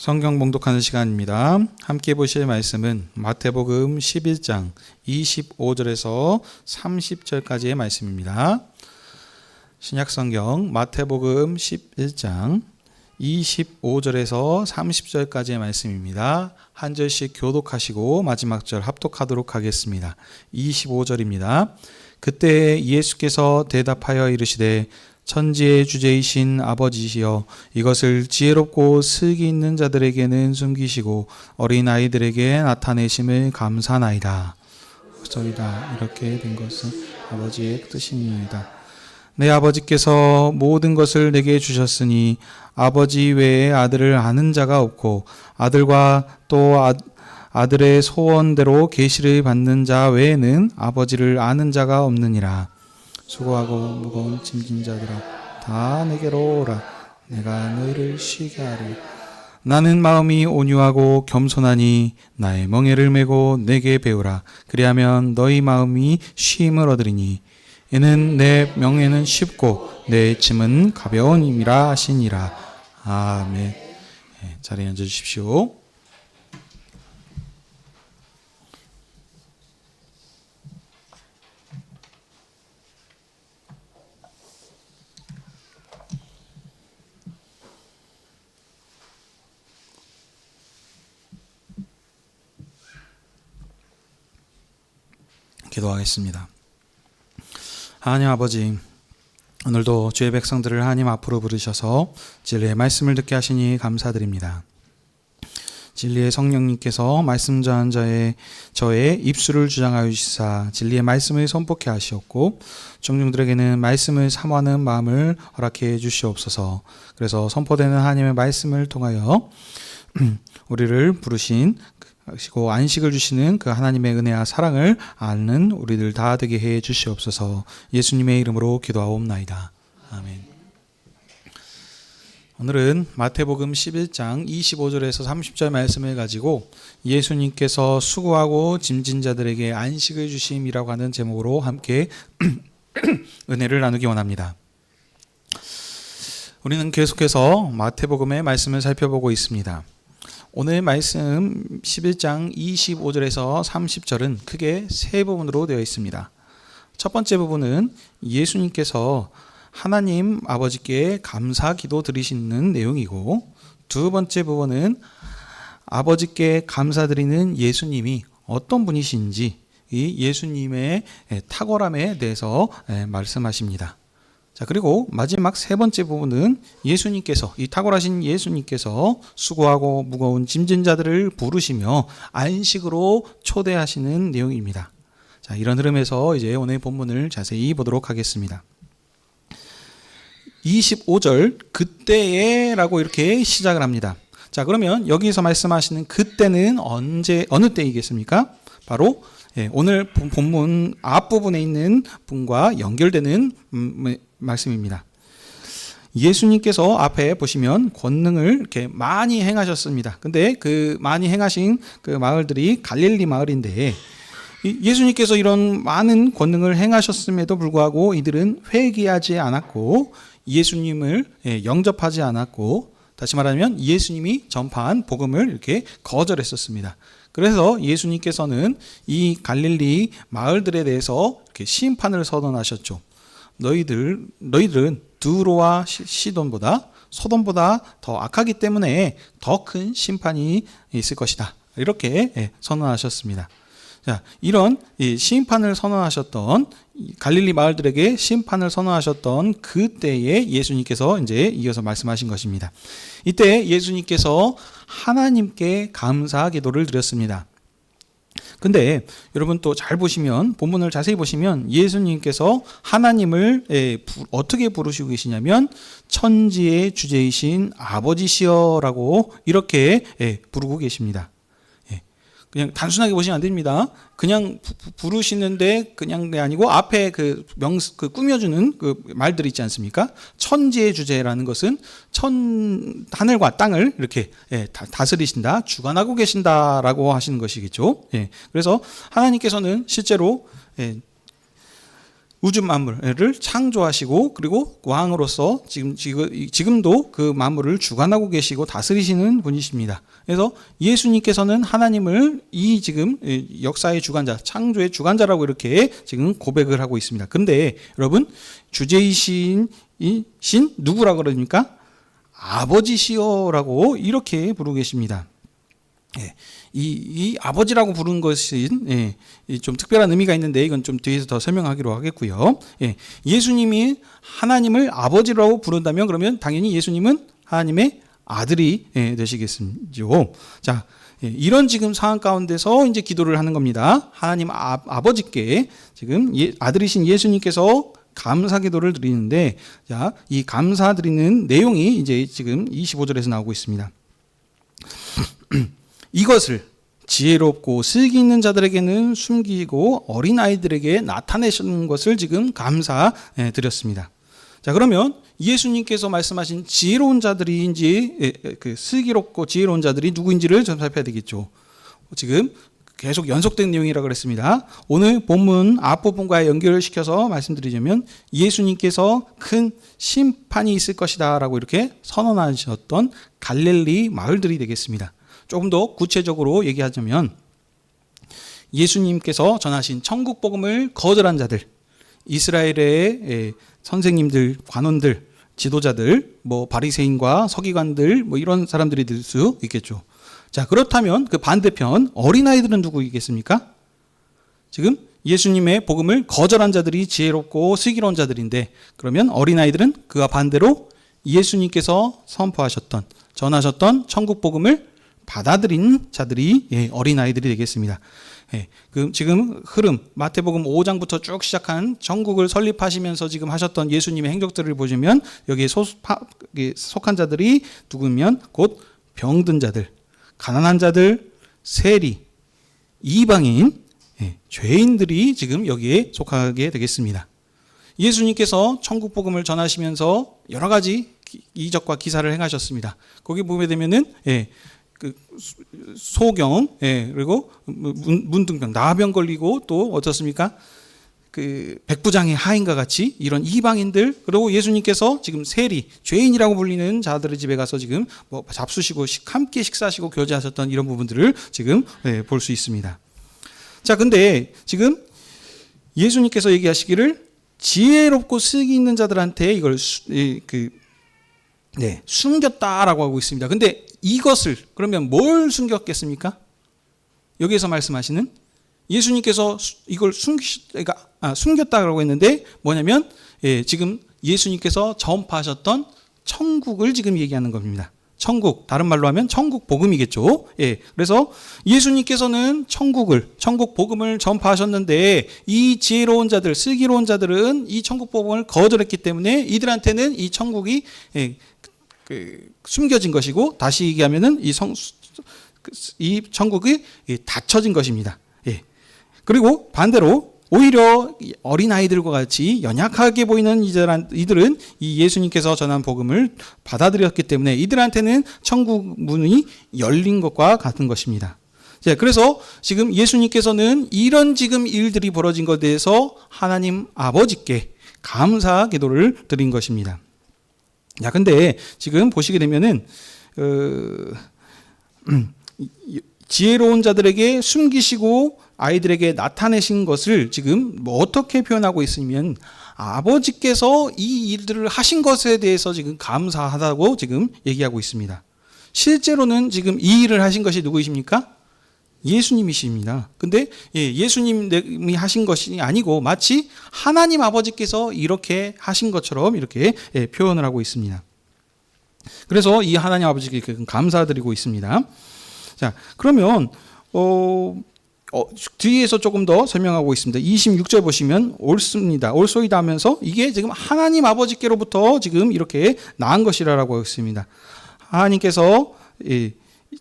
성경 봉독하는 시간입니다. 함께 보실 말씀은 마태복음 11장 25절에서 30절까지의 말씀입니다. 신약성경 마태복음 11장 25절에서 30절까지의 말씀입니다. 한 절씩 교독하시고 마지막 절 합독하도록 하겠습니다. 25절입니다. 그때 예수께서 대답하여 이르시되 천지의 주제이신 아버지시여, 이것을 지혜롭고 슬기 있는 자들에게는 숨기시고 어린 아이들에게 나타내심을 감사나이다. 저희다 이렇게 된 것은 아버지의 뜻입니다. 내 아버지께서 모든 것을 내게 주셨으니 아버지 외에 아들을 아는 자가 없고 아들과 또 아들의 소원대로 계시를 받는 자 외에는 아버지를 아는 자가 없느니라. 수고하고 무거운 짐진 자들아, 다 내게로 오라. 내가 너희를 쉬게 하리. 나는 마음이 온유하고 겸손하니 나의 멍에를 메고 내게 배우라. 그리하면 너희 마음이 쉼을 얻으리니 이는 내 명예는 쉽고 내 짐은 가벼운임이라 하시니라. 아멘. 자리에 앉아주십시오. 기도하겠습니다. 하나님 아버지, 오늘도 주의 백성들을 하나님 앞으로 부르셔서 진리의 말씀을 듣게 하시니 감사드립니다. 진리의 성령님께서 말씀 전한 저의 입술을 주장하여 주시사 진리의 말씀을 선포케 하시었고 종중들에게는 말씀을 사모하는 마음을 허락해 주시옵소서. 그래서 선포되는 하나님의 말씀을 통하여 우리를 부르신 하시고 안식을 주시는 그 하나님의 은혜와 사랑을 아는 우리들 다 되게 해 주시옵소서. 예수님의 이름으로 기도하옵나이다. 아멘. 오늘은 마태복음 11장 25절에서 30절 말씀을 가지고 예수님께서 수고하고 짐진 자들에게 안식을 주심이라고 하는 제목으로 함께 은혜를 나누기 원합니다. 우리는 계속해서 마태복음의 말씀을 살펴보고 있습니다. 오늘 말씀 11장 25절에서 30절은 크게 세 부분으로 되어 있습니다. 첫 번째 부분은 예수님께서 하나님 아버지께 감사 기도 드리시는 내용이고, 두 번째 부분은 아버지께 감사드리는 예수님이 어떤 분이신지 이 예수님의 탁월함에 대해서 말씀하십니다. 자, 그리고 마지막 세 번째 부분은 예수님께서, 이 탁월하신 예수님께서 수고하고 무거운 짐진 자들을 부르시며 안식으로 초대하시는 내용입니다. 자, 이런 흐름에서 이제 오늘 본문을 자세히 보도록 하겠습니다. 25절 그때에 라고 이렇게 시작을 합니다. 자, 그러면 여기서 말씀하시는 그때는 어느 때이겠습니까? 바로 오늘 본문 앞부분에 있는 분과 연결되는 말씀입니다. 예수님께서 앞에 보시면 권능을 이렇게 많이 행하셨습니다. 근데 그 많이 행하신 그 마을들이 갈릴리 마을인데 예수님께서 이런 많은 권능을 행하셨음에도 불구하고 이들은 회개하지 않았고 예수님을 영접하지 않았고, 다시 말하면 예수님이 전파한 복음을 이렇게 거절했었습니다. 그래서 예수님께서는 이 갈릴리 마을들에 대해서 이렇게 심판을 선언하셨죠. 너희들은 두로와 시돈보다 소돔보다 더 악하기 때문에 더 큰 심판이 있을 것이다. 이렇게 선언하셨습니다. 자, 이런 심판을 선언하셨던 갈릴리 마을들에게 심판을 선언하셨던 그때에 예수님께서 이제 이어서 말씀하신 것입니다. 이때 예수님께서 하나님께 감사 기도를 드렸습니다. 근데 여러분 또 잘 보시면, 본문을 자세히 보시면 예수님께서 하나님을 어떻게 부르시고 계시냐면 천지의 주제이신 아버지시여라고 이렇게 부르고 계십니다. 그냥 단순하게 보시면 안 됩니다. 그냥 부르시는데 그냥 게 아니고 앞에 그 꾸며주는 그 말들이 있지 않습니까? 천지의 주제라는 것은 하늘과 땅을 이렇게 다스리신다, 주관하고 계신다라고 하시는 것이겠죠. 그래서 하나님께서는 실제로 우주 만물을 창조하시고 그리고 왕으로서 지금도 그 만물을 주관하고 계시고 다스리시는 분이십니다. 그래서 예수님께서는 하나님을 이 지금 역사의 주관자, 창조의 주관자라고 이렇게 지금 고백을 하고 있습니다. 그런데 여러분, 주제이신 누구라 그러니까 아버지시여라고 이렇게 부르고 계십니다. 이 아버지라고 부르는 것은 좀 특별한 의미가 있는데 이건 좀 뒤에서 더 설명하기로 하겠고요. 예수님이 하나님을 아버지라고 부른다면 그러면 당연히 예수님은 하나님의 아들이 되시겠죠. 자, 이런 지금 상황 가운데서 이제 기도를 하는 겁니다. 하나님 아버지께 지금 아들이신 예수님께서 감사 기도를 드리는데, 자, 이 감사 드리는 내용이 이제 지금 25절에서 나오고 있습니다. 이것을 지혜롭고 슬기 있는 자들에게는 숨기고 어린아이들에게 나타내시는 것을 지금 감사 드렸습니다. 자, 그러면 예수님께서 말씀하신 지혜로운 자들인지 슬기롭고 지혜로운 자들이 누구인지를 좀 살펴야 되겠죠. 지금 계속 연속된 내용이라고 그랬습니다. 오늘 본문 앞부분과 연결을 시켜서 말씀드리자면 예수님께서 큰 심판이 있을 것이다 라고 이렇게 선언하셨던 갈릴리 마을들이 되겠습니다. 조금 더 구체적으로 얘기하자면 예수님께서 전하신 천국 복음을 거절한 자들, 이스라엘의 선생님들, 관원들, 지도자들, 바리새인과 서기관들, 이런 사람들이 될 수 있겠죠. 자, 그렇다면 그 반대편 어린아이들은 누구이겠습니까? 지금 예수님의 복음을 거절한 자들이 지혜롭고 슬기로운 자들인데, 그러면 어린아이들은 그와 반대로 예수님께서 선포하셨던, 전하셨던 천국 복음을 받아들인 자들이 어린아이들이 되겠습니다. 그 지금 흐름, 마태복음 5장부터 쭉 시작한 천국을 설립하시면서 지금 하셨던 예수님의 행적들을 보시면 여기에 속한 자들이 누구면 곧 병든 자들, 가난한 자들, 세리, 이방인, 죄인들이 지금 여기에 속하게 되겠습니다. 예수님께서 천국 복음을 전하시면서 여러 가지 이적과 기사를 행하셨습니다. 거기 보게 되면은 그 소경, 그리고 문둥병, 나병 걸리고 또 어떻습니까? 그 백부장의 하인과 같이 이런 이방인들, 그리고 예수님께서 지금 세리, 죄인이라고 불리는 자들의 집에 가서 지금 잡수시고 함께 식사하시고 교제하셨던 이런 부분들을 지금 볼 수 있습니다. 자, 근데 지금 예수님께서 얘기하시기를 지혜롭고 슬기 있는 자들한테 이걸 숨겼다라고 하고 있습니다. 근데 이것을 그러면 뭘 숨겼겠습니까? 여기에서 말씀하시는 예수님께서 이걸 숨겼다라고 했는데 뭐냐면 지금 예수님께서 전파하셨던 천국을 지금 얘기하는 겁니다. 천국, 다른 말로 하면 천국 복음이겠죠. 그래서 예수님께서는 천국 복음을 전파하셨는데 이 지혜로운 자들, 슬기로운 자들은 이 천국 복음을 거절했기 때문에 이들한테는 이 천국이 숨겨진 것이고, 다시 얘기하면은 이 천국이 닫혀진 것입니다. 그리고 반대로 오히려 어린아이들과 같이 연약하게 보이는 이들은 이 예수님께서 전한 복음을 받아들였기 때문에 이들한테는 천국 문이 열린 것과 같은 것입니다. 그래서 지금 예수님께서는 이런 지금 일들이 벌어진 것에 대해서 하나님 아버지께 감사 기도를 드린 것입니다. 자, 근데 지금 보시게 되면은 지혜로운 자들에게 숨기시고 아이들에게 나타내신 것을 지금 어떻게 표현하고 있으면 아버지께서 이 일들을 하신 것에 대해서 지금 감사하다고 지금 얘기하고 있습니다. 실제로는 지금 이 일을 하신 것이 누구이십니까? 예수님이십니다. 근데 예수님이 하신 것이 아니고 마치 하나님 아버지께서 이렇게 하신 것처럼 이렇게 표현을 하고 있습니다. 그래서 이 하나님 아버지께 감사드리고 있습니다. 자, 그러면 뒤에서 조금 더 설명하고 있습니다. 26절 보시면 옳습니다, 옳소이다 하면서 이게 지금 하나님 아버지께로부터 지금 이렇게 나은 것이라고 하고 있습니다. 하나님께서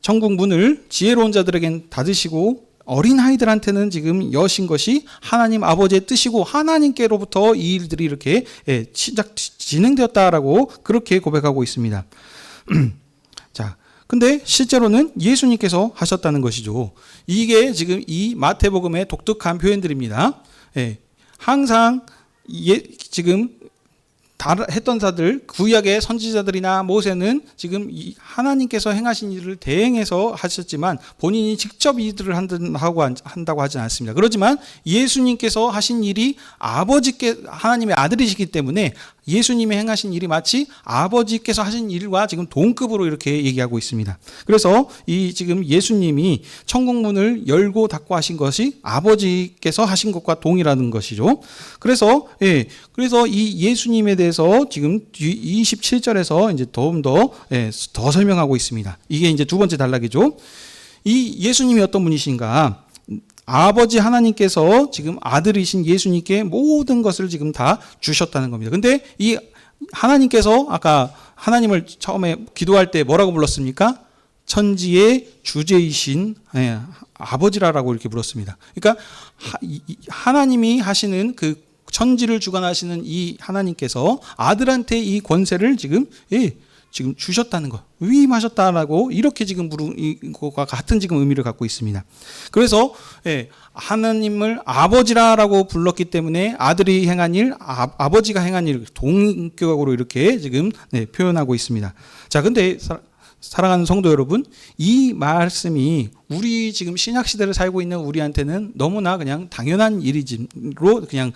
천국 문을 지혜로운 자들에겐 닫으시고 어린아이들한테는 지금 여신 것이 하나님 아버지의 뜻이고 하나님께로부터 이 일들이 이렇게 진행되었다라고 그렇게 고백하고 있습니다. 자, 근데 실제로는 예수님께서 하셨다는 것이죠. 이게 지금 이 마태복음의 독특한 표현들입니다. 항상 지금 했던 자들, 구약의 선지자들이나 모세는 지금 하나님께서 행하신 일을 대행해서 하셨지만 본인이 직접 이 일을 한다고 하지 않습니다. 그렇지만 예수님께서 하신 일이 하나님의 아들이시기 때문에 예수님이 행하신 일이 마치 아버지께서 하신 일과 지금 동급으로 이렇게 얘기하고 있습니다. 그래서 지금 예수님이 천국 문을 열고 닫고 하신 것이 아버지께서 하신 것과 동일하는 것이죠. 그래서 이 예수님에 대해서 지금 27절에서 이제 더 설명하고 있습니다. 이게 이제 두 번째 단락이죠. 이 예수님이 어떤 분이신가? 아버지 하나님께서 지금 아들이신 예수님께 모든 것을 지금 다 주셨다는 겁니다. 근데 이 하나님께서 아까 하나님을 처음에 기도할 때 뭐라고 불렀습니까? 천지의 주제이신 아버지라고 이렇게 불렀습니다. 그러니까 하나님이 하시는 그 천지를 주관하시는 이 하나님께서 아들한테 이 권세를 지금 주셨다는 것, 위임하셨다라고 이렇게 지금 이것과 같은 지금 의미를 갖고 있습니다. 그래서 하나님을 아버지라고 불렀기 때문에 아들이 행한 일, 아버지가 행한 일 동격으로 이렇게 지금 표현하고 있습니다. 자, 근데 사랑하는 성도 여러분, 이 말씀이 우리 지금 신약 시대를 살고 있는 우리한테는 너무나 그냥 당연한 일이지로 그냥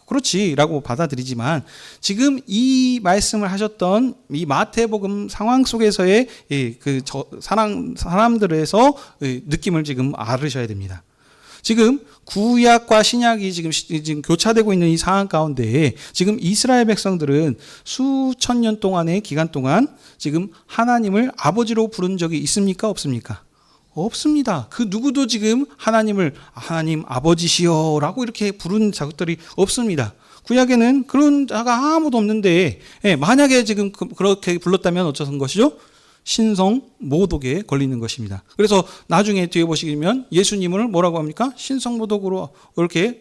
그렇지라고 받아들이지만 지금 이 말씀을 하셨던 이 마태복음 상황 속에서의 사람들에서 느낌을 지금 알으셔야 됩니다. 지금 구약과 신약이 지금 교차되고 있는 이 상황 가운데 지금 이스라엘 백성들은 수천 년 동안의 기간 동안 지금 하나님을 아버지로 부른 적이 있습니까? 없습니까? 없습니다. 그 누구도 지금 하나님 아버지시여라고 이렇게 부른 자들이 없습니다. 구약에는 그런 자가 아무도 없는데 만약에 지금 그렇게 불렀다면 어쩌는 것이죠? 신성 모독에 걸리는 것입니다. 그래서 나중에 뒤에 보시면 예수님을 뭐라고 합니까? 신성 모독으로 이렇게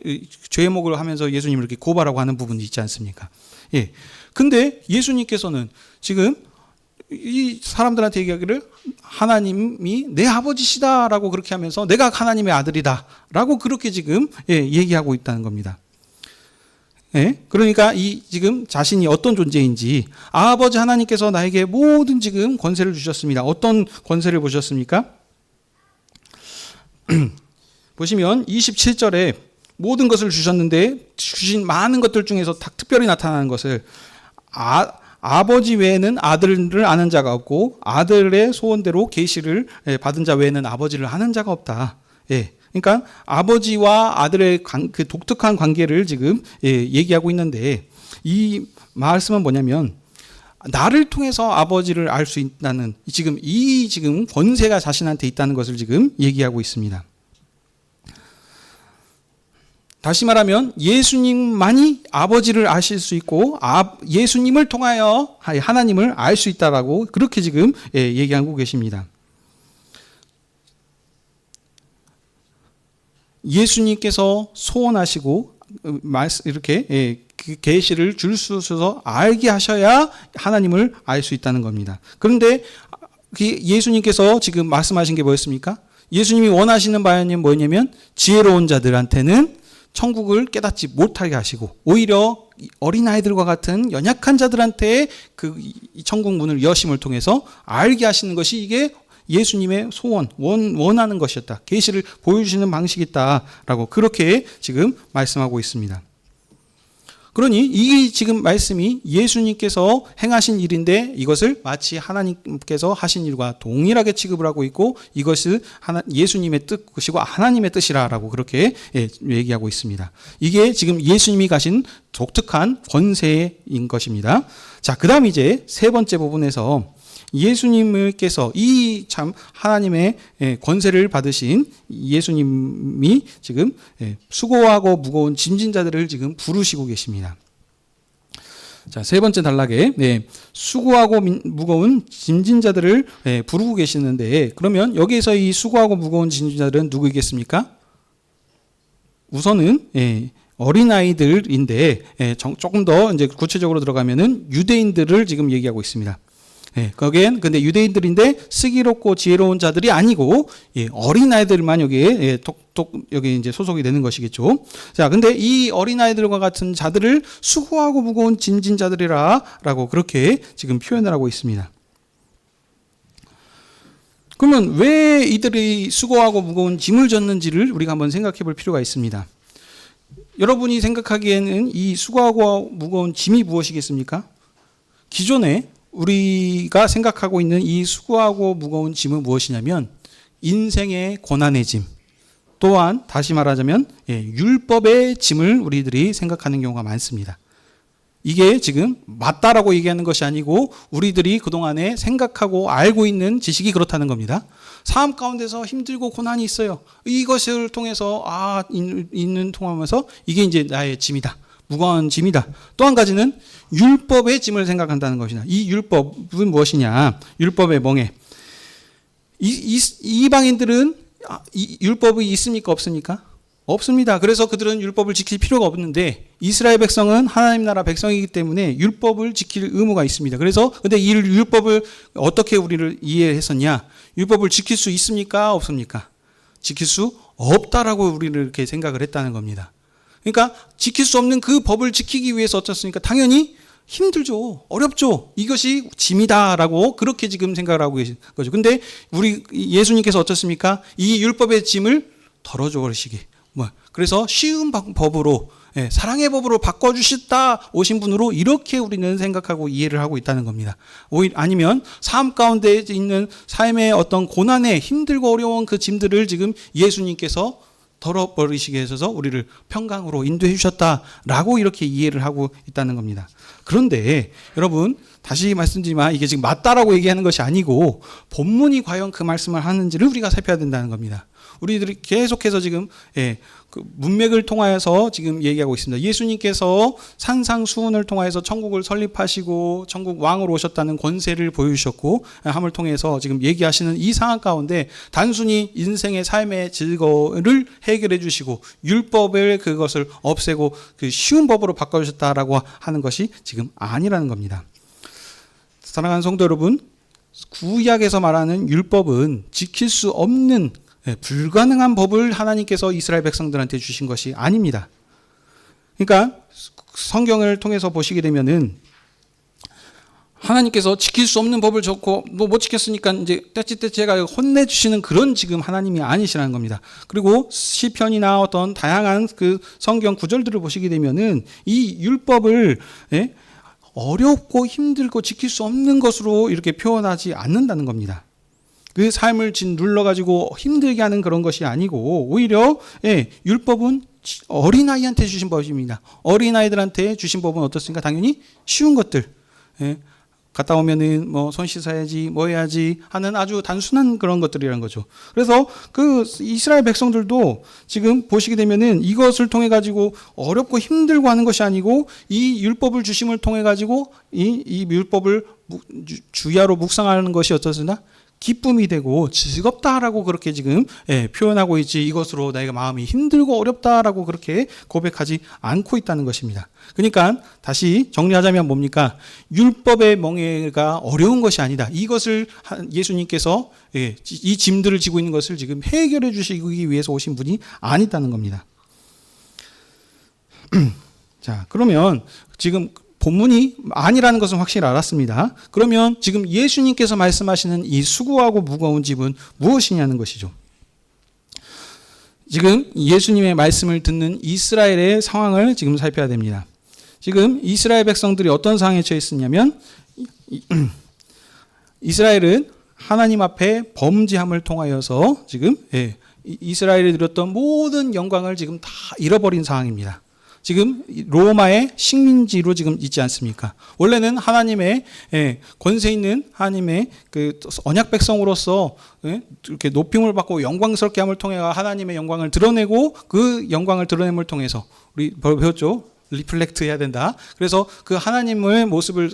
죄목을 하면서 예수님을 이렇게 고발하고 하는 부분이 있지 않습니까? 근데 예수님께서는 지금 이 사람들한테 얘기하기를 하나님이 내 아버지시다라고 그렇게 하면서 내가 하나님의 아들이다라고 그렇게 지금 얘기하고 있다는 겁니다. 그러니까 지금 자신이 어떤 존재인지 아버지 하나님께서 나에게 모든 지금 권세를 주셨습니다. 어떤 권세를 보셨습니까? 보시면 27절에 모든 것을 주셨는데 주신 많은 것들 중에서 특별히 나타나는 것을 아버지 외에는 아들을 아는 자가 없고 아들의 소원대로 계시를 받은 자 외에는 아버지를 아는 자가 없다. 그러니까 아버지와 아들의 그 독특한 관계를 지금 얘기하고 있는데 이 말씀은 뭐냐면 나를 통해서 아버지를 알 수 있다는 지금 권세가 자신한테 있다는 것을 지금 얘기하고 있습니다. 다시 말하면 예수님만이 아버지를 아실 수 있고 예수님을 통하여 하나님을 알 수 있다라고 그렇게 지금 얘기하고 계십니다. 예수님께서 소원하시고 이렇게 계시를 줄 수 있어서 알게 하셔야 하나님을 알 수 있다는 겁니다. 그런데 예수님께서 지금 말씀하신 게 뭐였습니까? 예수님이 원하시는 바는 뭐냐면 지혜로운 자들한테는 천국을 깨닫지 못하게 하시고 오히려 어린아이들과 같은 연약한 자들한테 천국 문을 여심을 통해서 알게 하시는 것이 이게 예수님의 소원, 원하는 것이었다. 계시를 보여주시는 방식이 있다라고 그렇게 지금 말씀하고 있습니다. 그러니 이 지금 말씀이 예수님께서 행하신 일인데 이것을 마치 하나님께서 하신 일과 동일하게 취급을 하고 있고 이것을 예수님의 뜻이고 하나님의 뜻이라고 그렇게 얘기하고 있습니다. 이게 지금 예수님이 가신 독특한 권세인 것입니다. 자, 그다음 이제 세 번째 부분에서 예수님께서 이 참 하나님의 권세를 받으신 예수님이 지금 수고하고 무거운 짐진 자들을 지금 부르시고 계십니다. 자, 세 번째 단락에 수고하고 무거운 짐진 자들을 부르고 계시는데 그러면 여기에서 이 수고하고 무거운 짐진 자들은 누구이겠습니까? 우선은 어린아이들인데 조금 더 이제 구체적으로 들어가면은 유대인들을 지금 얘기하고 있습니다. 거기엔 근데 유대인들인데 슬기롭고 지혜로운 자들이 아니고 어린 아이들만 여기에 여기 이제 소속이 되는 것이겠죠. 자, 근데 이 어린 아이들과 같은 자들을 수고하고 무거운 짐진 자들이라라고 그렇게 지금 표현을 하고 있습니다. 그러면 왜 이들이 수고하고 무거운 짐을 졌는지를 우리가 한번 생각해 볼 필요가 있습니다. 여러분이 생각하기에는 이 수고하고 무거운 짐이 무엇이겠습니까? 기존에 우리가 생각하고 있는 이 수고하고 무거운 짐은 무엇이냐면 인생의 고난의 짐, 또한 다시 말하자면 율법의 짐을 우리들이 생각하는 경우가 많습니다. 이게 지금 맞다라고 얘기하는 것이 아니고 우리들이 그동안에 생각하고 알고 있는 지식이 그렇다는 겁니다. 삶 가운데서 힘들고 고난이 있어요. 이것을 통해서 있는 통하면서 이게 이제 나의 짐이다. 무거운 짐이다. 또 한 가지는 율법의 짐을 생각한다는 것이다. 이 율법은 무엇이냐? 율법의 멍에. 이방인들은 율법이 있습니까? 없습니까? 없습니다. 그래서 그들은 율법을 지킬 필요가 없는데 이스라엘 백성은 하나님 나라 백성이기 때문에 율법을 지킬 의무가 있습니다. 그래서 근데 이 율법을 어떻게 우리를 이해했었냐? 율법을 지킬 수 있습니까? 없습니까? 지킬 수 없다라고 우리를 이렇게 생각을 했다는 겁니다. 그러니까 지킬 수 없는 그 법을 지키기 위해서 어떻습니까? 당연히 힘들죠. 어렵죠. 이것이 짐이다라고 그렇게 지금 생각을 하고 계신 거죠. 근데 우리 예수님께서 어떻습니까? 이 율법의 짐을 덜어줘 버리시기. 그래서 쉬운 법으로 사랑의 법으로 바꿔주셨다 오신 분으로 이렇게 우리는 생각하고 이해를 하고 있다는 겁니다. 아니면 삶 가운데 있는 삶의 어떤 고난에 힘들고 어려운 그 짐들을 지금 예수님께서 덜어버리시기 위해서 우리를 평강으로 인도해 주셨다라고 이렇게 이해를 하고 있다는 겁니다. 그런데 여러분 다시 말씀드리지만 이게 지금 맞다라고 얘기하는 것이 아니고 본문이 과연 그 말씀을 하는지를 우리가 살펴야 된다는 겁니다. 우리들이 계속해서 지금 그 문맥을 통하여서 지금 얘기하고 있습니다. 예수님께서 산상수훈을 통하여서 천국을 설립하시고 천국 왕으로 오셨다는 권세를 보여주셨고 함을 통해서 지금 얘기하시는 이 상황 가운데 단순히 인생의 삶의 즐거움을 해결해 주시고 율법을 그것을 없애고 그 쉬운 법으로 바꿔주셨다라고 하는 것이 지금 아니라는 겁니다. 사랑하는 성도 여러분, 구약에서 말하는 율법은 지킬 수 없는 불가능한 법을 하나님께서 이스라엘 백성들한테 주신 것이 아닙니다. 그러니까 성경을 통해서 보시게 되면은 하나님께서 지킬 수 없는 법을 줬고 너 못 지켰으니까 이제 떼찌떼찌해가 혼내주시는 그런 지금 하나님이 아니시라는 겁니다. 그리고 시편이나 어떤 다양한 그 성경 구절들을 보시게 되면은 이 율법을 어렵고 힘들고 지킬 수 없는 것으로 이렇게 표현하지 않는다는 겁니다. 그 삶을 눌러가지고 힘들게 하는 그런 것이 아니고 오히려 율법은 어린아이한테 주신 법입니다. 어린아이들한테 주신 법은 어떻습니까? 당연히 쉬운 것들. 갔다 오면은 뭐 손 씻어야지 뭐 해야지 하는 아주 단순한 그런 것들이라는 거죠. 그래서 그 이스라엘 백성들도 지금 보시게 되면은 이것을 통해 가지고 어렵고 힘들고 하는 것이 아니고 이 율법을 주심을 통해 가지고 이 율법을 주야로 묵상하는 것이 어떻습니까? 기쁨이 되고 즐겁다라고 그렇게 지금 표현하고 있지 이것으로 내가 마음이 힘들고 어렵다라고 그렇게 고백하지 않고 있다는 것입니다. 그러니까 다시 정리하자면 뭡니까? 율법의 멍에가 어려운 것이 아니다. 이것을 예수님께서 이 짐들을 지고 있는 것을 지금 해결해 주시기 위해서 오신 분이 아니다는 겁니다. 자, 그러면 지금 본문이 아니라는 것은 확실히 알았습니다. 그러면 지금 예수님께서 말씀하시는 이 수고하고 무거운 짐은 무엇이냐는 것이죠. 지금 예수님의 말씀을 듣는 이스라엘의 상황을 지금 살펴야 됩니다. 지금 이스라엘 백성들이 어떤 상황에 처해 있었냐면 이스라엘은 하나님 앞에 범죄함을 통하여서 지금 이스라엘이 누렸던 모든 영광을 지금 다 잃어버린 상황입니다. 지금 로마의 식민지로 지금 있지 않습니까? 원래는 하나님의 권세 있는 하나님의 그 언약 백성으로서 이렇게 높임을 받고 영광스럽게 함을 통해 하나님의 영광을 드러내고 그 영광을 드러냄을 통해서 우리 배웠죠? 리플렉트 해야 된다. 그래서 그 하나님의 모습을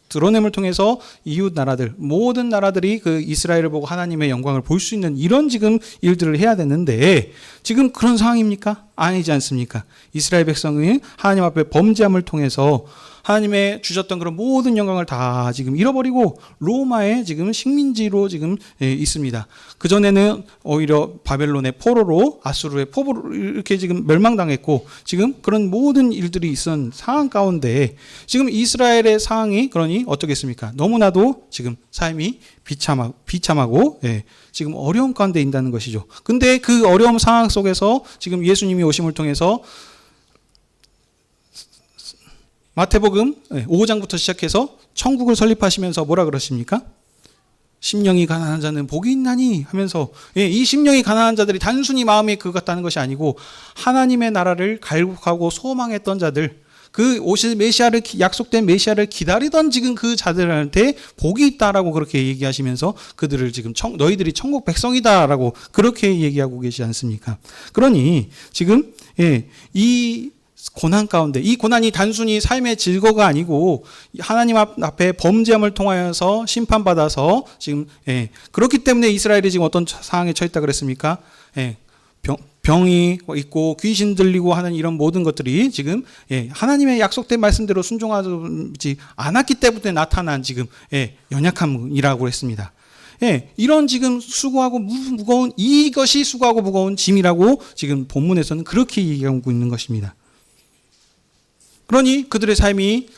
드러냄을 통해서 이웃 나라들, 모든 나라들이 그 이스라엘을 보고 하나님의 영광을 볼 수 있는 이런 지금 일들을 해야 되는데 지금 그런 상황입니까? 아니지 않습니까? 이스라엘 백성이 하나님 앞에 범죄함을 통해서 하나님의 주셨던 그런 모든 영광을 다 지금 잃어버리고 로마의 지금 식민지로 지금 있습니다. 그 전에는 오히려 바벨론의 포로로 아수르의 포로로 이렇게 지금 멸망당했고 지금 그런 모든 일들이 있은 상황 가운데 지금 이스라엘의 상황이 그러니 어떻겠습니까? 너무나도 지금 삶이 비참하고 지금 어려움 가운데 있다는 것이죠. 근데 그 어려움 상황 속에서 지금 예수님이 오심을 통해서 마태복음 5장부터 시작해서 천국을 설립하시면서 뭐라 그러십니까? 심령이 가난한 자는 복이 있나니 하면서 이 심령이 가난한 자들이 단순히 마음이 그 같다는 것이 아니고 하나님의 나라를 갈구하고 소망했던 자들, 그 오실 메시아를 약속된 메시아를 기다리던 지금 그 자들한테 복이 있다라고 그렇게 얘기하시면서 그들을 지금 너희들이 천국 백성이다라고 그렇게 얘기하고 계시지 않습니까? 그러니 지금 이 고난 가운데 이 고난이 단순히 삶의 질거가 아니고 하나님 앞에 범죄함을 통하여서 심판받아서 지금 그렇기 때문에 이스라엘이 지금 어떤 상황에 처했다 그랬습니까? 병이 있고 귀신 들리고 하는 이런 모든 것들이 지금 하나님의 약속된 말씀대로 순종하지 않았기 때문에 나타난 지금 연약함이라고 했습니다. 이런 지금 수고하고 무거운 이것이 수고하고 무거운 짐이라고 지금 본문에서는 그렇게 얘기하고 있는 것입니다. 그러니 그들의 삶이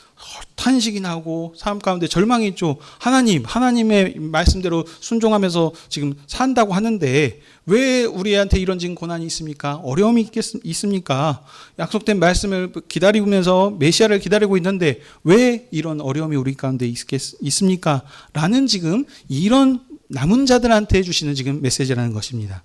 탄식이 나고 삶 가운데 절망이 있죠. 하나님의 말씀대로 순종하면서 지금 산다고 하는데 왜 우리한테 이런 지금 고난이 있습니까? 어려움이 있습니까? 약속된 말씀을 기다리면서 메시아를 기다리고 있는데 왜 이런 어려움이 우리 가운데 있습니까? 라는 지금 이런 남은 자들한테 주시는 지금 메시지라는 것입니다.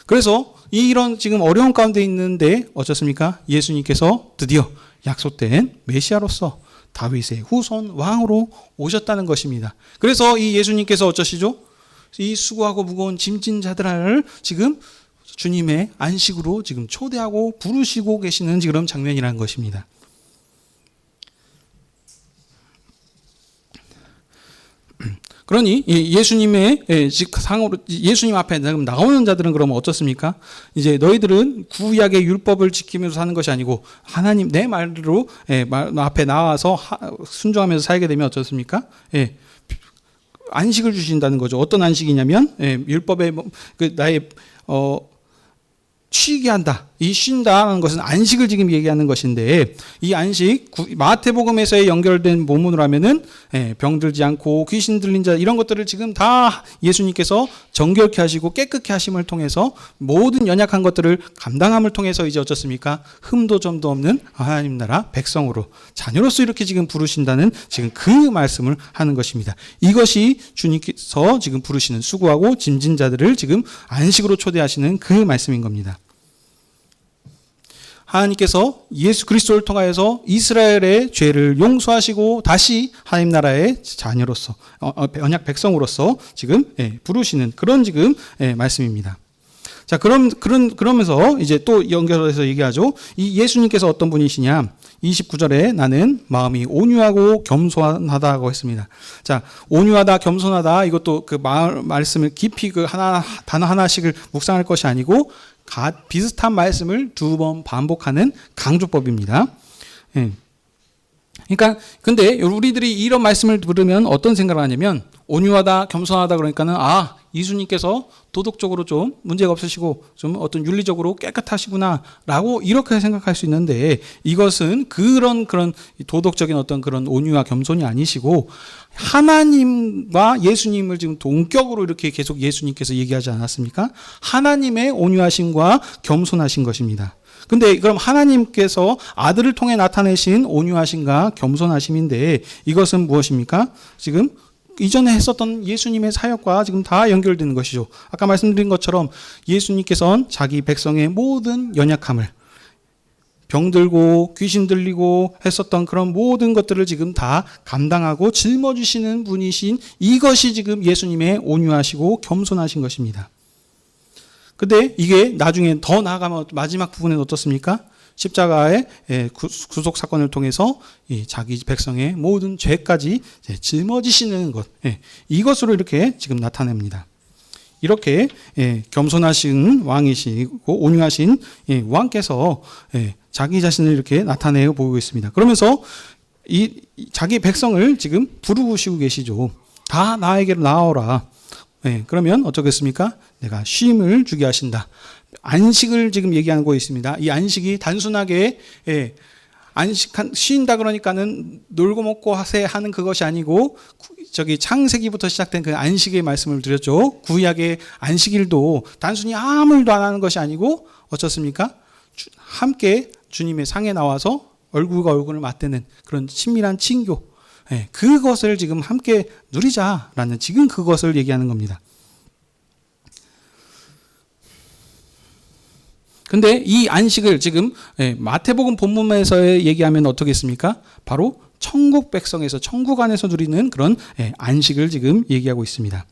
그래서 이런 지금 어려움 가운데 있는데 어쩌습니까? 예수님께서 드디어 약속된 메시아로서 다윗의 후손 왕으로 오셨다는 것입니다. 그래서 이 예수님께서 어쩌시죠? 이 수고하고 무거운 짐진 자들을 지금 주님의 안식으로 지금 초대하고 부르시고 계시는 그런 장면이라는 것입니다. 그러니 예수님의 상으로 예수님 앞에 나오는 자들은 그러면 어떻습니까? 이제 너희들은 구약의 율법을 지키면서 사는 것이 아니고 하나님 내 말로 앞에 나와서 순종하면서 살게 되면 어떻습니까? 안식을 주신다는 거죠. 어떤 안식이냐면 율법의 나의 쉬게 한다. 이 쉰다는 것은 안식을 지금 얘기하는 것인데 이 안식 마태복음에서의 연결된 본문으로 하면은 병들지 않고 귀신 들린 자 이런 것들을 지금 다 예수님께서 정결케 하시고 깨끗게 하심을 통해서 모든 연약한 것들을 감당함을 통해서 이제 어쩌습니까? 흠도 점도 없는 하나님 나라 백성으로 자녀로서 이렇게 지금 부르신다는 지금 그 말씀을 하는 것입니다. 이것이 주님께서 지금 부르시는 수고하고 짐진 자들을 지금 안식으로 초대하시는 그 말씀인 겁니다. 하나님께서 예수 그리스도를 통하여서 이스라엘의 죄를 용서하시고 다시 하나님 나라의 자녀로서 언약 백성으로서 지금 부르시는 그런 지금 말씀입니다. 자, 그러면서 이제 또 연결해서 얘기하죠. 이 예수님께서 어떤 분이시냐? 29절에 나는 마음이 온유하고 겸손하다고 했습니다. 자, 온유하다, 겸손하다 이것도 그 말씀을 깊이 그 단어 하나씩을 묵상할 것이 아니고 비슷한 말씀을 두 번 반복하는 강조법입니다. 그러니까 근데 우리들이 이런 말씀을 들으면 어떤 생각을 하냐면 온유하다, 겸손하다 그러니까는 예수님께서 도덕적으로 좀 문제가 없으시고 좀 어떤 윤리적으로 깨끗하시구나라고 이렇게 생각할 수 있는데 이것은 그런 도덕적인 어떤 그런 온유와 겸손이 아니시고 하나님과 예수님을 지금 동격으로 이렇게 계속 예수님께서 얘기하지 않았습니까? 하나님의 온유하심과 겸손하신 것입니다. 근데 그럼 하나님께서 아들을 통해 나타내신 온유하심과 겸손하심인데 이것은 무엇입니까? 지금 이전에 했었던 예수님의 사역과 지금 다 연결되는 것이죠. 아까 말씀드린 것처럼 예수님께서는 자기 백성의 모든 연약함을 병들고 귀신 들리고 했었던 그런 모든 것들을 지금 다 감당하고 짊어지시는 분이신 이것이 지금 예수님의 온유하시고 겸손하신 것입니다. 근데 이게 나중에 더 나아가면 마지막 부분에는 어떻습니까? 십자가의 구속 사건을 통해서 자기 백성의 모든 죄까지 짊어지시는 것, 이것으로 이렇게 지금 나타냅니다. 이렇게 겸손하신 왕이시고 온유하신 왕께서 자기 자신을 이렇게 나타내어 보이고 있습니다. 그러면서 자기 백성을 지금 부르시고 계시죠. 다 나에게로 나오라. 그러면 어쩌겠습니까? 내가 쉼을 주게 하신다. 안식을 지금 얘기하고 있습니다. 이 안식이 단순하게 쉰다 그러니까는 놀고 먹고 하는 그것이 아니고 창세기부터 시작된 그 안식의 말씀을 드렸죠. 구약의 안식일도 단순히 아무 일도 안 하는 것이 아니고 어떻습니까? 함께 주님의 상에 나와서 얼굴과 얼굴을 맞대는 그런 친밀한 친교, 그것을 지금 함께 누리자라는 지금 그것을 얘기하는 겁니다. 근데 이 안식을 지금 마태복음 본문에서 얘기하면 어떻겠습니까? 바로 천국 백성에서 천국 안에서 누리는 그런 안식을 지금 얘기하고 있습니다.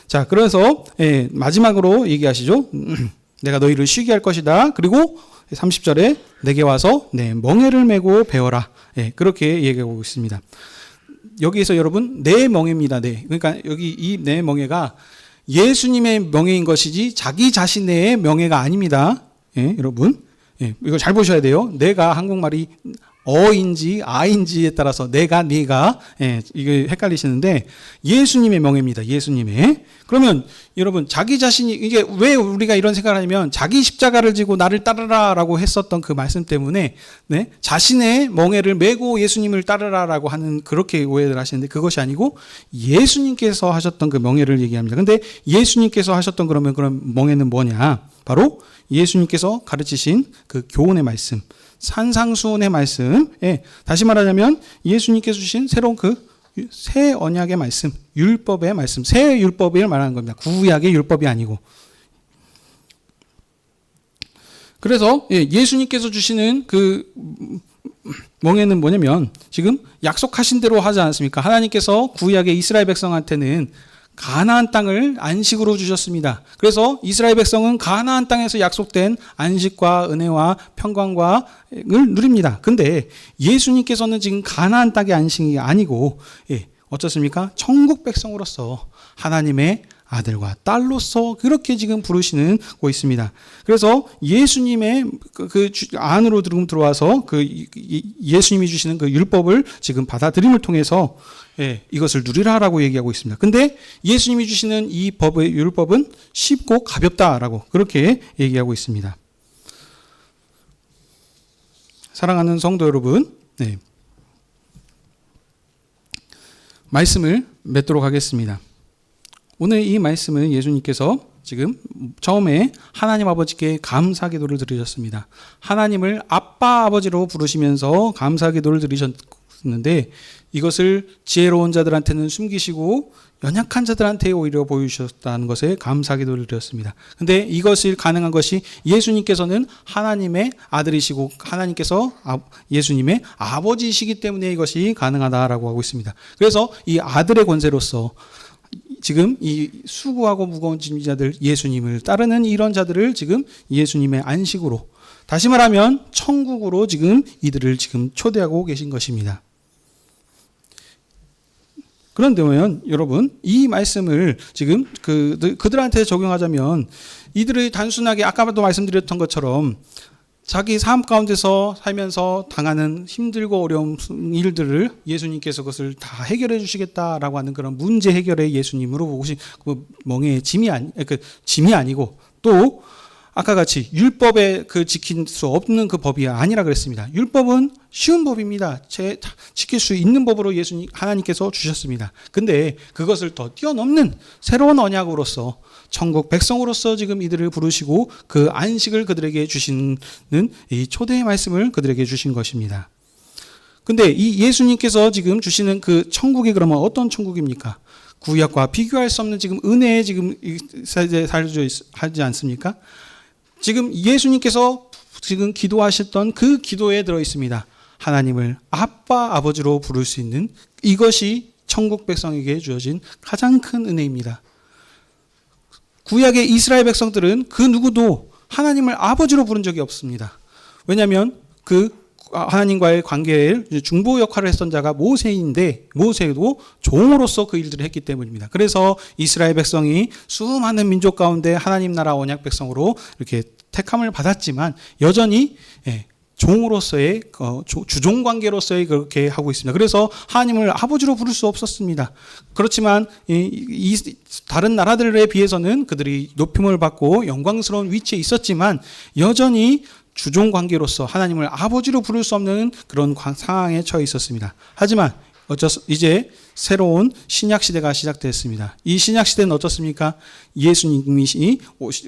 자, 그래서 마지막으로 얘기하시죠. 내가 너희를 쉬게 할 것이다. 그리고 30절에 내게 와서 내 멍에를 메고 배워라. 그렇게 얘기하고 있습니다. 여기에서 여러분 내 멍에입니다. 그러니까 여기 이 내 멍에가 예수님의 명예인 것이지 자기 자신의 명예가 아닙니다. 여러분, 이거 잘 보셔야 돼요. 내가 한국말이 어인지 아인지에 따라서 내가 이게 헷갈리시는데 예수님의 명예입니다. 예수님의. 그러면 여러분 자기 자신이 이게 왜 우리가 이런 생각을 하냐면 자기 십자가를 지고 나를 따르라라고 했었던 그 말씀 때문에 자신의 멍에를 메고 예수님을 따르라라고 하는 그렇게 오해를 하시는데 그것이 아니고 예수님께서 하셨던 그 명예를 얘기합니다. 근데 예수님께서 하셨던 그런 멍에는 뭐냐? 바로 예수님께서 가르치신 그 교훈의 말씀, 산상수훈의 말씀, 다시 말하자면 예수님께서 주신 새로운 그 새 언약의 말씀, 율법의 말씀, 새 율법을 말하는 겁니다. 구약의 율법이 아니고. 그래서 예수님께서 주시는 그 멍에는 뭐냐면 지금 약속하신 대로 하지 않습니까? 하나님께서 구약의 이스라엘 백성한테는 가나안 땅을 안식으로 주셨습니다. 그래서 이스라엘 백성은 가나안 땅에서 약속된 안식과 은혜와 평강을 누립니다. 근데 예수님께서는 지금 가나안 땅의 안식이 아니고 어떻습니까? 천국 백성으로서 하나님의 아들과 딸로서 그렇게 지금 부르시는 거 있습니다. 그래서 예수님의 그 안으로 들어와서 그 예수님이 주시는 그 율법을 지금 받아들임을 통해서 이것을 누리라라고 얘기하고 있습니다. 근데 예수님이 주시는 이 율법은 쉽고 가볍다라고 그렇게 얘기하고 있습니다. 사랑하는 성도 여러분, 말씀을 맺도록 하겠습니다. 오늘 이 말씀은 예수님께서 지금 처음에 하나님 아버지께 감사 기도를 드리셨습니다. 하나님을 아빠 아버지로 부르시면서 감사 기도를 드리셨는데 이것을 지혜로운 자들한테는 숨기시고 연약한 자들한테 오히려 보여주셨다는 것에 감사 기도를 드렸습니다. 근데 이것이 가능한 것이 예수님께서는 하나님의 아들이시고 하나님께서 예수님의 아버지이시기 때문에 이것이 가능하다라고 하고 있습니다. 그래서 이 아들의 권세로서 지금 이 수고하고 무거운 짐자들 예수님을 따르는 이런 자들을 지금 예수님의 안식으로 다시 말하면 천국으로 지금 이들을 지금 초대하고 계신 것입니다. 그런데 여러분 이 말씀을 지금 그들한테 적용하자면 이들이 단순하게 아까도 말씀드렸던 것처럼 자기 삶 가운데서 살면서 당하는 힘들고 어려운 일들을 예수님께서 그것을 다 해결해 주시겠다라고 하는 그런 문제 해결의 예수님으로 보고 그 멍에의 짐이 아니고 또 아까 같이 율법에 지킬 수 없는 그 법이 아니라 그랬습니다. 율법은 쉬운 법입니다. 지킬 수 있는 법으로 하나님께서 주셨습니다. 근데 그것을 더 뛰어넘는 새로운 언약으로서 천국 백성으로서 지금 이들을 부르시고 그 안식을 그들에게 주시는 이 초대의 말씀을 그들에게 주신 것입니다. 근데 이 예수님께서 지금 주시는 그 천국이 그러면 어떤 천국입니까? 구약과 비교할 수 없는 지금 은혜에 지금 하지 않습니까? 지금 예수님께서 지금 기도하셨던 그 기도에 들어 있습니다. 하나님을 아빠 아버지로 부를 수 있는 이것이 천국 백성에게 주어진 가장 큰 은혜입니다. 구약의 이스라엘 백성들은 그 누구도 하나님을 아버지로 부른 적이 없습니다. 왜냐하면 그 하나님과의 관계에 중보 역할을 했던 자가 모세인데 모세도 종으로서 그 일들을 했기 때문입니다. 그래서 이스라엘 백성이 수많은 민족 가운데 하나님 나라 언약 백성으로 이렇게 택함을 받았지만 여전히 종으로서의 주종 관계로서의 그렇게 하고 있습니다. 그래서 하나님을 아버지로 부를 수 없었습니다. 그렇지만 이 다른 나라들에 비해서는 그들이 높임을 받고 영광스러운 위치에 있었지만 여전히 주종 관계로서 하나님을 아버지로 부를 수 없는 그런 상황에 처해 있었습니다. 하지만 이제 새로운 신약 시대가 시작됐습니다. 이 신약 시대는 어떻습니까? 예수님이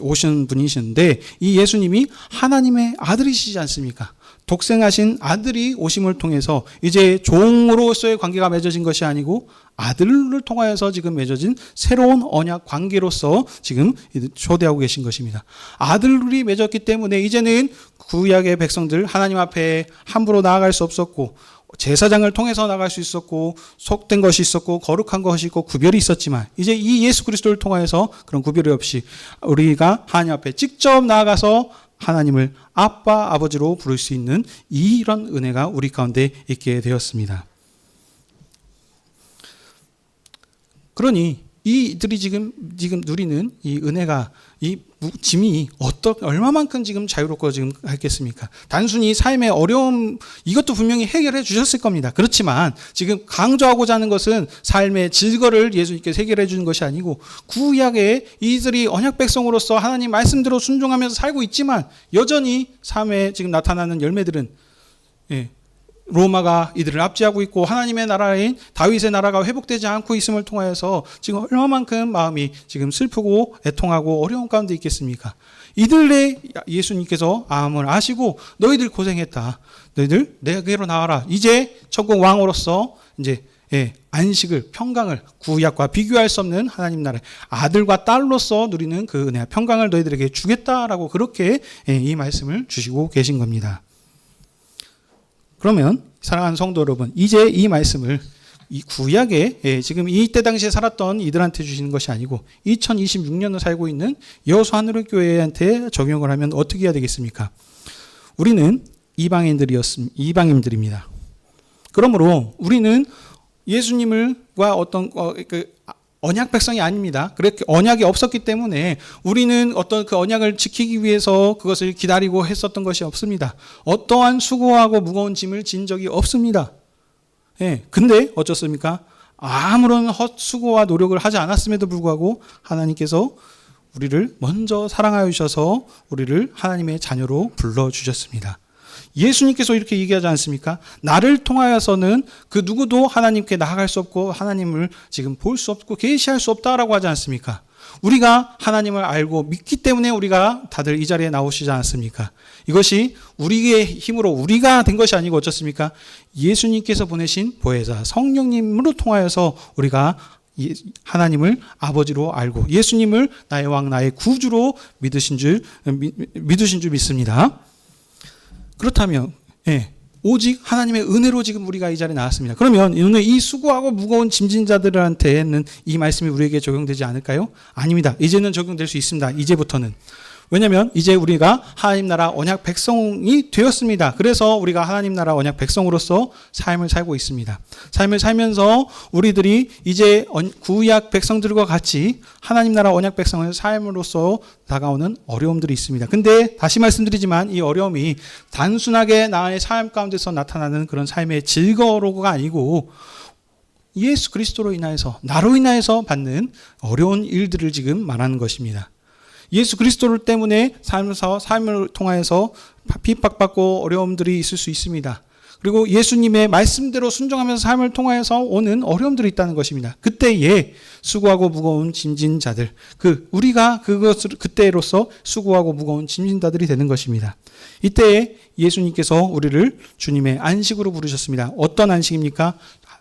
오신 분이신데 이 예수님이 하나님의 아들이시지 않습니까? 독생하신 아들이 오심을 통해서 이제 종으로서의 관계가 맺어진 것이 아니고 아들을 통하여서 지금 맺어진 새로운 언약 관계로서 지금 초대하고 계신 것입니다. 아들이 맺었기 때문에 이제는 구약의 백성들 하나님 앞에 함부로 나아갈 수 없었고 제사장을 통해서 나갈 수 있었고 속된 것이 있었고 거룩한 것이 있고 구별이 있었지만 이제 이 예수 그리스도를 통하여서 그런 구별이 없이 우리가 하나님 앞에 직접 나아가서 하나님을 아빠 아버지로 부를 수 있는 이런 은혜가 우리 가운데 있게 되었습니다. 그러니 이들이 지금 누리는 이 은혜가 이 짐이 얼마만큼 지금 자유롭고 지금 했겠습니까? 단순히 삶의 어려움 이것도 분명히 해결해 주셨을 겁니다. 그렇지만 지금 강조하고자 하는 것은 삶의 질거를 예수님께서 해결해 주는 것이 아니고 구약에 이들이 언약 백성으로서 하나님 말씀대로 순종하면서 살고 있지만 여전히 삶에 지금 나타나는 열매들은 로마가 이들을 압제하고 있고 하나님의 나라인 다윗의 나라가 회복되지 않고 있음을 통하여서 지금 얼마만큼 마음이 지금 슬프고 애통하고 어려운 가운데 있겠습니까? 이들의 예수님께서 마음을 아시고 너희들 고생했다. 너희들 내게로 나와라. 이제 천국 왕으로서 이제 안식을 평강을 구약과 비교할 수 없는 하나님 나라의 아들과 딸로서 누리는 그 은혜와 평강을 너희들에게 주겠다라고 그렇게 이 말씀을 주시고 계신 겁니다. 그러면 사랑하는 성도 여러분, 이제 이 말씀을 이 구약에 지금 이때 당시에 살았던 이들한테 주시는 것이 아니고 2026년을 살고 있는 여수 하늘교회한테 적용을 하면 어떻게 해야 되겠습니까? 우리는 이방인들입니다. 그러므로 우리는 예수님과 어떤 언약 백성이 아닙니다. 그렇게 언약이 없었기 때문에 우리는 어떤 그 언약을 지키기 위해서 그것을 기다리고 했었던 것이 없습니다. 어떠한 수고하고 무거운 짐을 진 적이 없습니다. 근데 어쩌습니까? 아무런 헛수고와 노력을 하지 않았음에도 불구하고 하나님께서 우리를 먼저 사랑하여 주셔서 우리를 하나님의 자녀로 불러주셨습니다. 예수님께서 이렇게 얘기하지 않습니까? 나를 통하여서는 그 누구도 하나님께 나아갈 수 없고 하나님을 지금 볼 수 없고 계시할 수 없다라고 하지 않습니까? 우리가 하나님을 알고 믿기 때문에 우리가 다들 이 자리에 나오시지 않았습니까? 이것이 우리의 힘으로 우리가 된 것이 아니고 어쩌습니까? 예수님께서 보내신 보혜사 성령님으로 통하여서 우리가 하나님을 아버지로 알고 예수님을 나의 왕 나의 구주로 믿으신 줄 믿습니다. 그렇다면 오직 하나님의 은혜로 지금 우리가 이 자리에 나왔습니다. 그러면 오늘 이 수고하고 무거운 짐진 자들한테는 이 말씀이 우리에게 적용되지 않을까요? 아닙니다. 이제는 적용될 수 있습니다. 이제부터는. 왜냐하면 이제 우리가 하나님 나라 언약 백성이 되었습니다. 그래서 우리가 하나님 나라 언약 백성으로서 삶을 살고 있습니다. 삶을 살면서 우리들이 이제 구약 백성들과 같이 하나님 나라 언약 백성의 삶으로서 다가오는 어려움들이 있습니다. 근데 다시 말씀드리지만 이 어려움이 단순하게 나의 삶 가운데서 나타나는 그런 삶의 즐거움가 아니고 예수 그리스도로 인하여서 나로 인하여서 받는 어려운 일들을 지금 말하는 것입니다. 예수 그리스도 때문에 삶을 통하여서 핍박받고 어려움들이 있을 수 있습니다. 그리고 예수님의 말씀대로 순종하면서 삶을 통하여서 오는 어려움들이 있다는 것입니다. 그때에 수고하고 무거운 짐진 자들, 우리가 그때로서 수고하고 무거운 짐진 자들이 되는 것입니다. 이때에 예수님께서 우리를 주님의 안식으로 부르셨습니다. 어떤 안식입니까?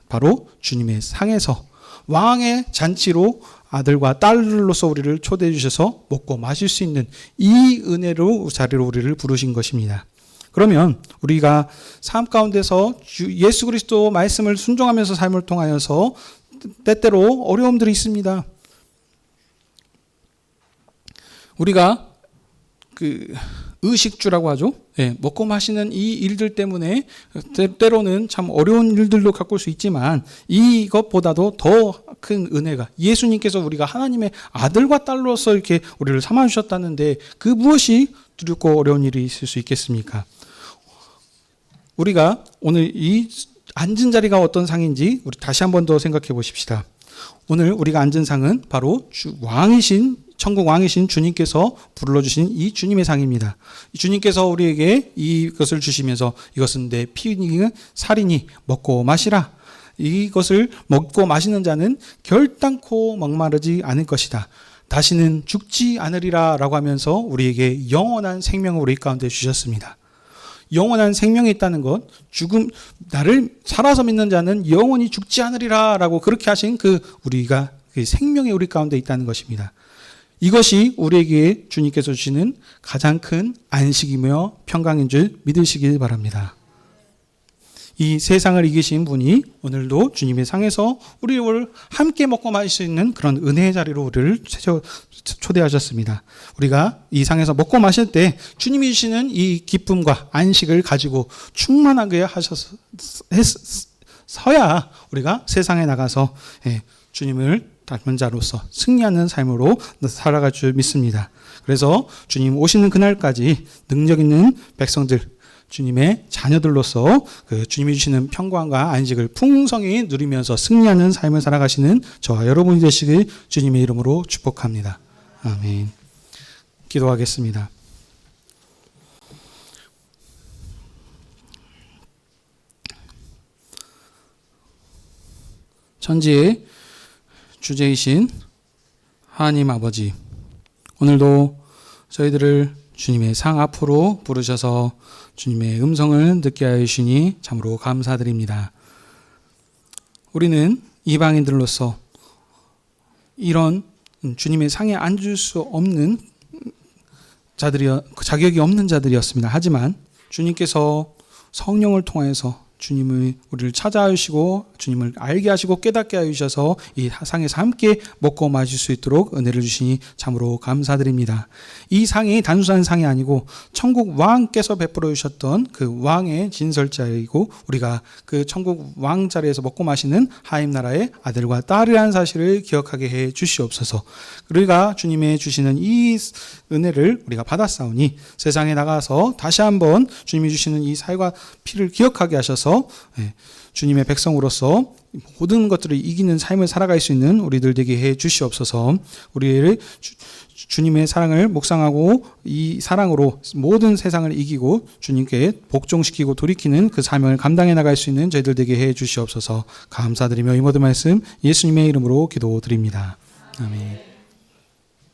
바로 주님의 상에서 왕의 잔치로 아들과 딸로서 우리를 초대해 주셔서 먹고 마실 수 있는 이 은혜로 자리로 우리를 부르신 것입니다. 그러면 우리가 삶 가운데서 예수 그리스도 말씀을 순종하면서 삶을 통하여서 때때로 어려움들이 있습니다. 우리가 의식주라고 하죠. 먹고 마시는 이 일들 때문에 때로는 참 어려운 일들도 겪을 수 있지만 이것보다도 더 큰 은혜가 예수님께서 우리가 하나님의 아들과 딸로서 이렇게 우리를 삼아주셨다는데 그 무엇이 두렵고 어려운 일이 있을 수 있겠습니까? 우리가 오늘 이 앉은 자리가 어떤 상인지 우리 다시 한 번 더 생각해 보십시다. 오늘 우리가 앉은 상은 바로 왕이신 천국 왕이신 주님께서 불러주신 이 주님의 상입니다. 주님께서 우리에게 이것을 주시면서 이것은 내 피니 살이니 먹고 마시라. 이것을 먹고 마시는 자는 결단코 목마르지 않을 것이다. 다시는 죽지 않으리라 라고 하면서 우리에게 영원한 생명을 우리 가운데 주셨습니다. 영원한 생명이 있다는 것, 나를 살아서 믿는 자는 영원히 죽지 않으리라 라고 그렇게 하신 우리가 그 생명이 우리 가운데 있다는 것입니다. 이것이 우리에게 주님께서 주시는 가장 큰 안식이며 평강인 줄 믿으시길 바랍니다. 이 세상을 이기신 분이 오늘도 주님의 상에서 우리를 함께 먹고 마실 수 있는 그런 은혜의 자리로 우리를 초대하셨습니다. 우리가 이 상에서 먹고 마실 때 주님이 주시는 이 기쁨과 안식을 가지고 충만하게 서야 우리가 세상에 나가서 주님을 닮은 자로서 승리하는 삶으로 살아갈 줄 믿습니다. 그래서 주님 오시는 그날까지 능력 있는 백성들, 주님의 자녀들로서 주님이 주시는 평강과 안식을 풍성히 누리면서 승리하는 삶을 살아가시는 저와 여러분이 되시길 주님의 이름으로 축복합니다. 아멘. 기도하겠습니다. 천지의 주제이신 하나님 아버지, 오늘도 저희들을 주님의 상 앞으로 부르셔서 주님의 음성을 듣게 하여 주시니 참으로 감사드립니다. 우리는 이방인들로서 이런 주님의 상에 앉을 수 없는 자격이 없는 자들이었습니다. 하지만 주님께서 성령을 통해서 주님을 우리를 찾아주시고 주님을 알게 하시고 깨닫게 하셔서 이 상에서 함께 먹고 마실 수 있도록 은혜를 주시니 참으로 감사드립니다. 이 상이 단순한 상이 아니고 천국 왕께서 베풀어 주셨던 그 왕의 진설자이고 우리가 그 천국 왕 자리에서 먹고 마시는 하나님 나라의 아들과 딸이라는 사실을 기억하게 해 주시옵소서. 우리가 주님의 주시는 이 은혜를 우리가 받았사오니 세상에 나가서 다시 한번 주님이 주시는 이 살과 피를 기억하게 하셔서 주님의 백성으로서 모든 것들을 이기는 삶을 살아갈 수 있는 우리들 되게 해 주시옵소서. 우리를 주님의 사랑을 묵상하고 이 사랑으로 모든 세상을 이기고 주님께 복종시키고 돌이키는 그 사명을 감당해 나갈 수 있는 저희들 되게 해 주시옵소서. 감사드리며 이 모든 말씀 예수님의 이름으로 기도드립니다. 아멘.